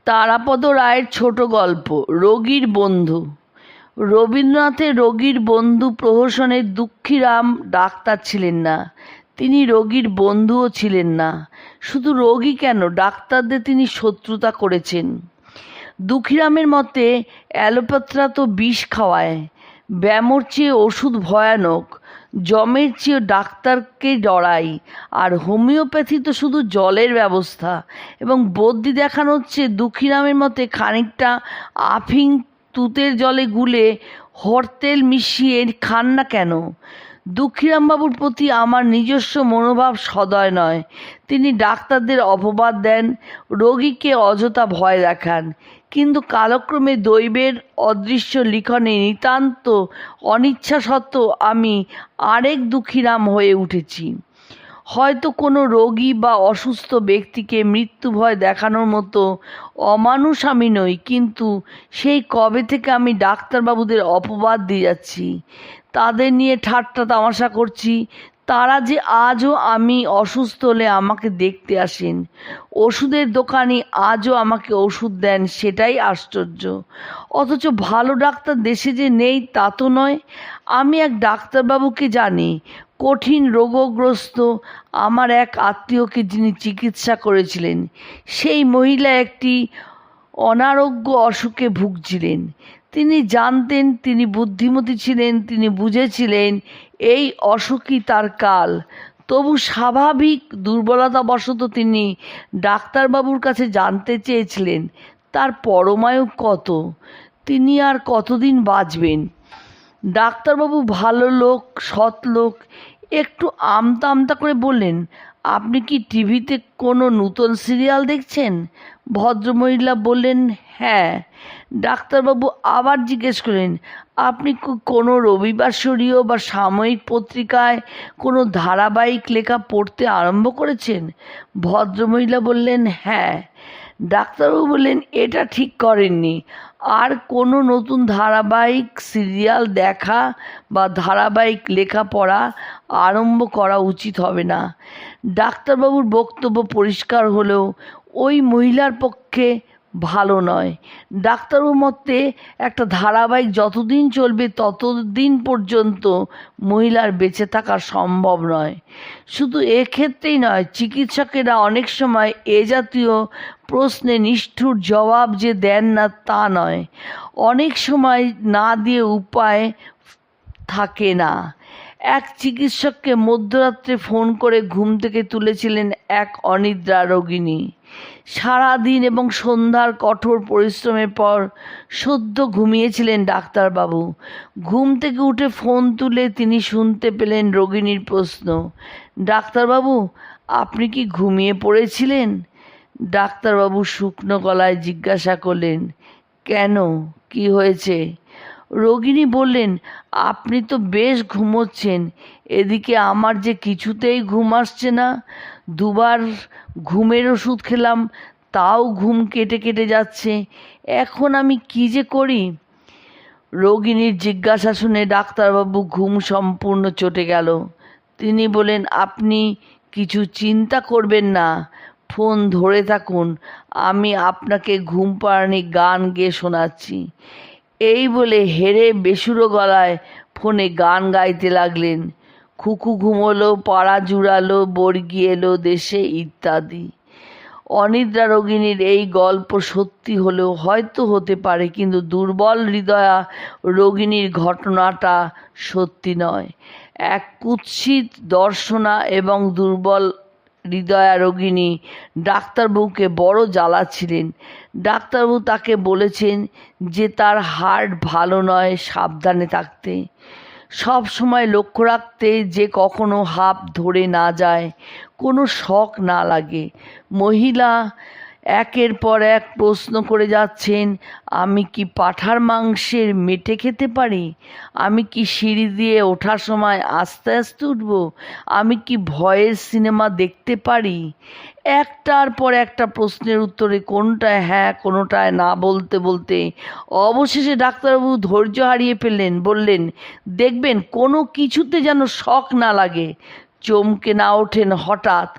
তারাপদ রায়ের ছোট গল্প রোগীর বন্ধু। রবীন্দ্রনাথের রোগীর বন্ধু প্রহসনের দুঃখীরাম ডাক্তার ছিলেন না, তিনি রোগীর বন্ধুও ছিলেন না। শুধু রোগী কেন, ডাক্তারদের তিনি শত্রুতা করেছেন। দুঃখীরামের মতে অ্যালোপ্যাথরা তো বিষ খাওয়ায়, ব্যামোর চেয়ে ওষুধ ভয়ানক, জমের চেয়ে ডাক্তারকে ডরাই, আর হোমিওপ্যাথি তো শুধু জলের ব্যবস্থা। এবং বদ্যি দেখানো হচ্ছে দুঃখীরামের মতে খানিকটা আফিং তুতের জলে গুলে হরতেল মিশিয়ে খান না কেন। দুঃখীরামবাবুর প্রতি আমার নিজস্ব মনোভাব সদয় নয়। তিনি ডাক্তারদের অপবাদ দেন, রোগীকে অযথা ভয় দেখান, কিন্তু কালক্রমে দৈবের অদৃশ্য লিখনে নিতান্ত অনিচ্ছা সত্ত্বেও আমি আরেক দুঃখীরাম হয়ে উঠেছি। হয়তো কোনো রোগী বা অসুস্থ ব্যক্তিকে মৃত্যু ভয় দেখানোর মতো অমানুষ আমি নই, কিন্তু সেই কবে থেকে আমি ডাক্তারবাবুদের অপবাদ দিয়ে যাচ্ছি, তাদের নিয়ে ঠাট্টা তামাশা করছি। তারা যে আজও আমি অসুস্থ হলে আমাকে দেখতে আসেন, ওষুধের দোকানি আজও আমাকে ওষুধ দেন, সেটাই আশ্চর্য। অথচ ভালো ডাক্তার দেশে যে নেই তা তো নয়। আমি এক ডাক্তারবাবুকে জানি, কঠিন রোগগ্রস্ত আমার এক আত্মীয়কে যিনি চিকিৎসা করেছিলেন। সেই মহিলা একটি অনারোগ্য অসুখে ভুগছিলেন। তিনি জানতেন, তিনি বুদ্ধিমতী ছিলেন, তিনি বুঝেছিলেন এই অসুখই তার কাল। তবু স্বাভাবিক দুর্বলতাবশত তিনি ডাক্তারবাবুর কাছে জানতে চেয়েছিলেন তার পরমায়ু কত, তিনি আর কতদিন বাঁচবেন। ডাক্তারবাবু ভালো লোক, সৎ লোক, একটু আমতা আমতা করে বললেন, আপনি কি টিভিতে কোনো নূতন সিরিয়াল দেখছেন? ভদ্রমহিলা বললেন, হ্যাঁ। ডাক্তারবাবু আবার জিজ্ঞেস করলেন, আপনি কোনো রবিবাসরীয় বা সাময়িক পত্রিকায় কোনো ধারাবাহিক লেখা পড়তে আরম্ভ করেছেন? ভদ্রমহিলা বললেন, হ্যাঁ। ডাক্তারবাবু বললেন, এটা ঠিক করেননি। আর কোনো নতুন ধারাবাহিক সিরিয়াল দেখা বা ধারাবাহিক লেখা পড়া আরম্ভ করা উচিত হবে না। ডাক্তারবাবুর বক্তব্য পরিষ্কার হলেও ওই মহিলার পক্ষে ভালো নয়। ডাক্তারবাবুর মতে একটা ধারাবাহিক যতদিন চলবে ততদিন পর্যন্ত মহিলার বেঁচে থাকা সম্ভব নয়। শুধু এক্ষেত্রেই নয়, চিকিৎসকেরা অনেক সময় এ জাতীয় প্রশ্নে নিষ্ঠুর জবাব যে দেন না তা নয়, অনেক সময় না দিয়ে উপায় থাকে না। এক চিকিৎসককে মধ্যরাত্রে ফোন করে ঘুম থেকে তুলেছিলেন এক অনিদ্রা রোগিণী। সারাদিন এবং সন্ধ্যার কঠোর পরিশ্রমের পর সদ্য ঘুমিয়েছিলেন ডাক্তারবাবু। ঘুম থেকে উঠে ফোন তুলে তিনি শুনতে পেলেন রোগিণীর প্রশ্ন, ডাক্তারবাবু, আপনি কি ঘুমিয়ে পড়েছিলেন? ডাক্তারবাবু শুকনো গলায় জিজ্ঞাসা করলেন, কেন, কি হয়েছে? রোগিণী বললেন, আপনি তো বেশ ঘুমোচ্ছেন, এদিকে আমার যে কিছুতেই ঘুম আসছে না। দুবার ঘুমের ওষুধ খেলাম, তাও ঘুম কেটে কেটে যাচ্ছে। এখন আমি কি যে করি? রোগিণীর জিজ্ঞাসা শুনে ডাক্তারবাবু ঘুম সম্পূর্ণ চটে গেল। তিনি বলেন, আপনি কিছু চিন্তা করবেন না, ফোন ধরে থাকুন, আমি আপনাকে ঘুম পাড়ানি গান গেয়ে শোনাচ্ছি। এই বলে হেরে বেসুরো গলায় ফোনে গান গাইতে লাগলেন। খুকু ঘুমোলো, পাড়া জুড়ালো, বর্গি এলো দেশে ইত্যাদি। অনিদ্রা রোগিণীর এই গল্প সত্যি হলেও হয়তো হতে পারে, কিন্তু দুর্বল হৃদয়া রোগিণীর ঘটনাটা সত্যি নয়। এক কুৎসিত দর্শনা এবং দুর্বল হৃদয়া রোগিণী ডাক্তারবাবুকে বড় জ্বালাচ্ছিলেন। ডাক্তারবাবু তাকে বলেছেন যে তার হার্ট ভালো নয়, সাবধানে থাকতে, সব সময় লক্ষ্য রাখতে যে কখনো হাঁপ ধরে না যায়, কোনো শক না লাগে। মহিলা একের পর এক প্রশ্ন করে যাচ্ছেন, আমি কি পাঁঠার মাংসের মেটে খেতে পারি? আমি কি সিঁড়ি দিয়ে ওঠার সময় আস্তে আস্তে উঠব? আমি কি ভয়ের সিনেমা দেখতে পারি? একটার পর একটা প্রশ্নের উত্তরে কোনটায় হ্যাঁ কোনোটায় না বলতে বলতে অবশেষে ডাক্তারবাবু ধৈর্য হারিয়ে ফেললেন। বললেন, দেখবেন কোনো কিছুতে যেন শক না লাগে, চমকে না ওঠেন হঠাৎ।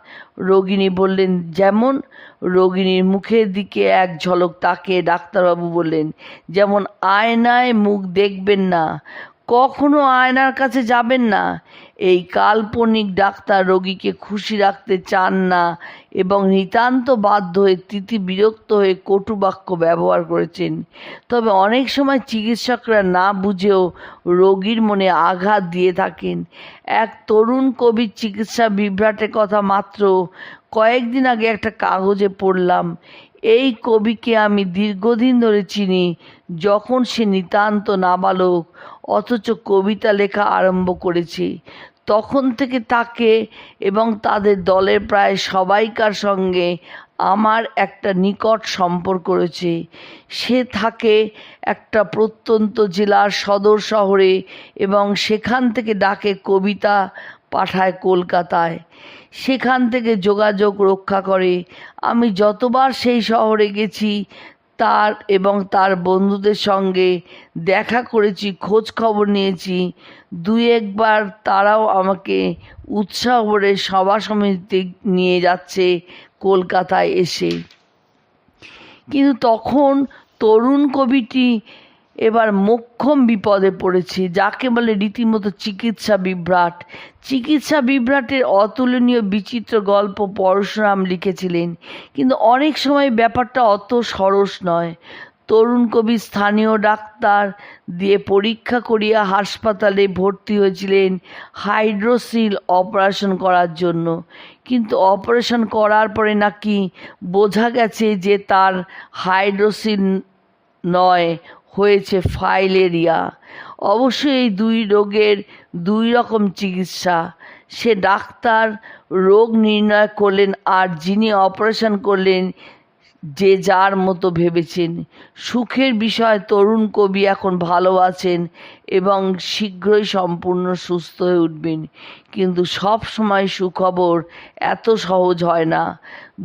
রোগিণী বললেন, যেমন? রোগিণীর মুখের দিকে এক ঝলক তাকিয়ে ডাক্তারবাবু বললেন, যেমন আয়নায় মুখ দেখবেন না, কখনো আয়নার কাছে যাবেন না। এই কাল্পনিক ডাক্তার রোগীকে খুশি রাখতে চান না এবং নিতান্ত বাধ্য হয়ে তিতি বিরক্ত হয়ে কটু বাক্য ব্যবহার করেছেন। তবে অনেক সময় চিকিৎসকরা না বুঝেও রোগীর মনে আঘাত দিয়ে থাকেন। এক তরুণ কবির চিকিৎসা বিভ্রাটের কথা মাত্র কয়েকদিন আগে একটা কাগজে পড়লাম। এই কবিকে আমি দীর্ঘদিন ধরে চিনি, যখন সে নিতান্ত নাবালক, অথচ কবিতা লেখা আরম্ভ করেছে। তখন থেকে তাকে এবং তাদের দলের প্রায় সবাইকার সঙ্গে আমার একটা নিকট সম্পর্ক রয়েছে। সে থাকে একটা প্রত্যন্ত জেলার সদর শহরে এবং সেখান থেকে ডাকে কবিতা পাঠায় কলকাতায়। সেখান থেকে যোগাযোগ রক্ষা করে। আমি যতবার সেই শহরে গেছি তার এবং তার বন্ধুদের সঙ্গে দেখা করেছি, খোঁজ খবর নিয়েছি। দুই একবার তারাও আমাকে উৎসাহ ভরে সভা সমিতিতে নিয়ে যাচ্ছে কলকাতায় এসে। কিন্তু তখন তরুণ কবিটি এবার মোক্ষম বিপদে পড়েছে, যাকে বলে রীতিমতো চিকিৎসা বিভ্রাট। চিকিৎসা বিভ্রাটের অতুলনীয় বিচিত্র গল্প পরশুরাম লিখেছিলেন, কিন্তু অনেক সময় ব্যাপারটা অত সরস নয়। তরুণ কবি স্থানীয় ডাক্তার দিয়ে পরীক্ষা করিয়া হাসপাতালে ভর্তি হয়েছিলেন হাইড্রোসিল অপারেশন করার জন্য। কিন্তু অপারেশন করার পরে নাকি বোঝা গেছে যে তার হাইড্রোসিল নয়, হয়েছে ফাইলেরিয়া। অবশ্য এই দুই রোগের দুই রকম চিকিৎসা। সে ডাক্তার রোগ নির্ণয় করলেন, আর যিনি অপারেশন করলেন যে যার মতো ভেবেছেন। সুখের বিষয়, তরুণ কবি এখন ভালো আছেন এবং শীঘ্রই সম্পূর্ণ সুস্থ হয়ে উঠবেন। কিন্তু সব সময় সুখবর এত সহজ হয় না।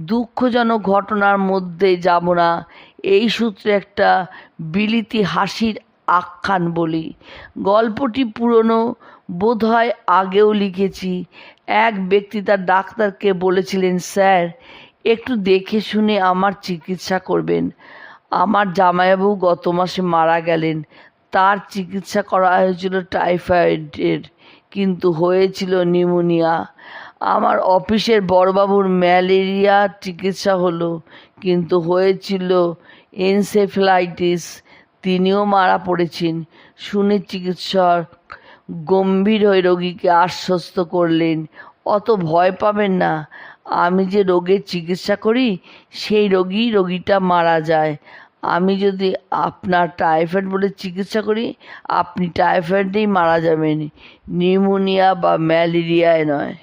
দুঃখজনক ঘটনার মধ্যে যাব না, এই সূত্রে একটা বিলিতি হাসির আখ্যান বলি। গল্পটি পুরনো, বোধহয় আগেও লিখেছি। এক ব্যক্তি তার ডাক্তারকে বলেছিলেন, স্যার, একটু দেখে শুনে আমার চিকিৎসা করবেন। আমার জামাইবাবু গত মাসে মারা গেলেন। তার চিকিৎসা করা হয়েছিল টাইফয়েডের, কিন্তু হয়েছিল নিউমোনিয়া। আমার অফিসের বড়বাবুর ম্যালেরিয়া চিকিৎসা হলো, কিন্তু হয়েছিল এনসেফ্যালাইটিস। তিনিও মারা পড়েছেন। শুনে চিকিৎসক গম্ভীর হয়ে রোগীকে আশ্বস্ত করলেন, অত ভয় পাবেন না, আমি যে রোগের চিকিৎসা করি সেই রোগীটা মারা যায়। আমি যদি আপনার টাইফয়েড বলে চিকিৎসা করি, আপনি টাইফয়েডেই মারা যাবেন, নিউমোনিয়া বা ম্যালেরিয়ায় নয়।